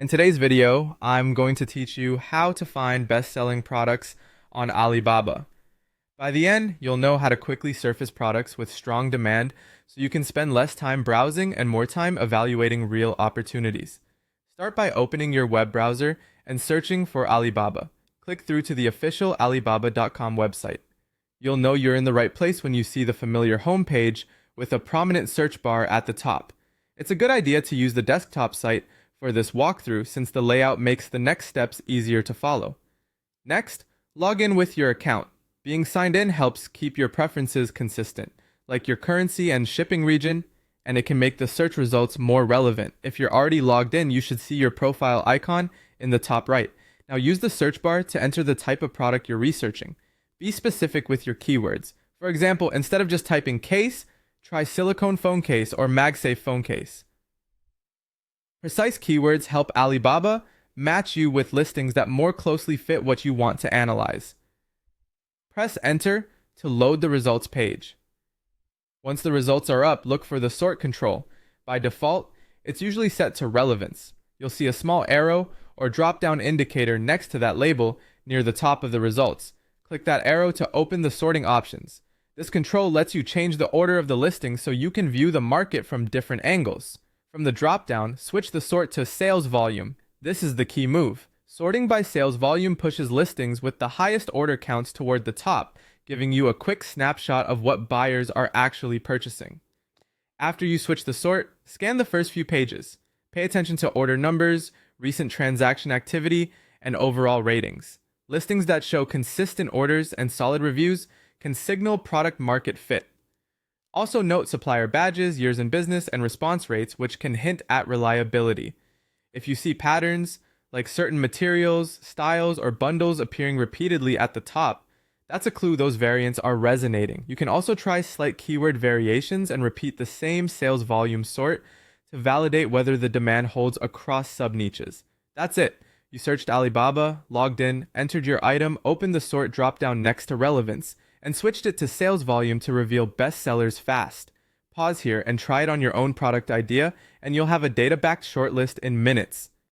In today's video, I'm going to teach you how to find best-selling products on Alibaba. By the end, you'll know how to quickly surface products with strong demand so you can spend less time browsing and more time evaluating real opportunities. Start by opening your web browser and searching for Alibaba. Click through to the official Alibaba.com website. You'll know you're in the right place when you see the familiar homepage with a prominent search bar at the top. It's a good idea to use the desktop site for this walkthrough since the layout makes the next steps easier to follow. Next, log in with your account. Being signed in helps keep your preferences consistent, like your currency and shipping region, and it can make the search results more relevant. If you're already logged in, you should see your profile icon in the top right. Now use the search bar to enter the type of product you're researching. Be specific with your keywords. For example, instead of just typing case, try silicone phone case or MagSafe phone case. Precise keywords help Alibaba match you with listings that more closely fit what you want to analyze. Press enter to load the results page. Once the results are up, look for the sort control. By default, it's usually set to relevance. You'll see a small arrow or drop-down indicator next to that label near the top of the results. Click that arrow to open the sorting options. This control lets you change the order of the listings so you can view the market from different angles. From the drop-down, switch the sort to sales volume. This is the key move. Sorting by sales volume pushes listings with the highest order counts toward the top, giving you a quick snapshot of what buyers are actually purchasing. After you switch the sort, scan the first few pages. Pay attention to order numbers, recent transaction activity, and overall ratings. Listings that show consistent orders and solid reviews can signal product market fit. Also note supplier badges, years in business, and response rates, which can hint at reliability. If you see patterns, like certain materials, styles, or bundles appearing repeatedly at the top, that's a clue those variants are resonating. You can also try slight keyword variations and repeat the same sales volume sort to validate whether the demand holds across sub-niches. That's it. You searched Alibaba, logged in, entered your item, opened the sort drop-down next to relevance, and switched it to sales volume to reveal best sellers fast. Pause here and try it on your own product idea, and you'll have a data-backed shortlist in minutes.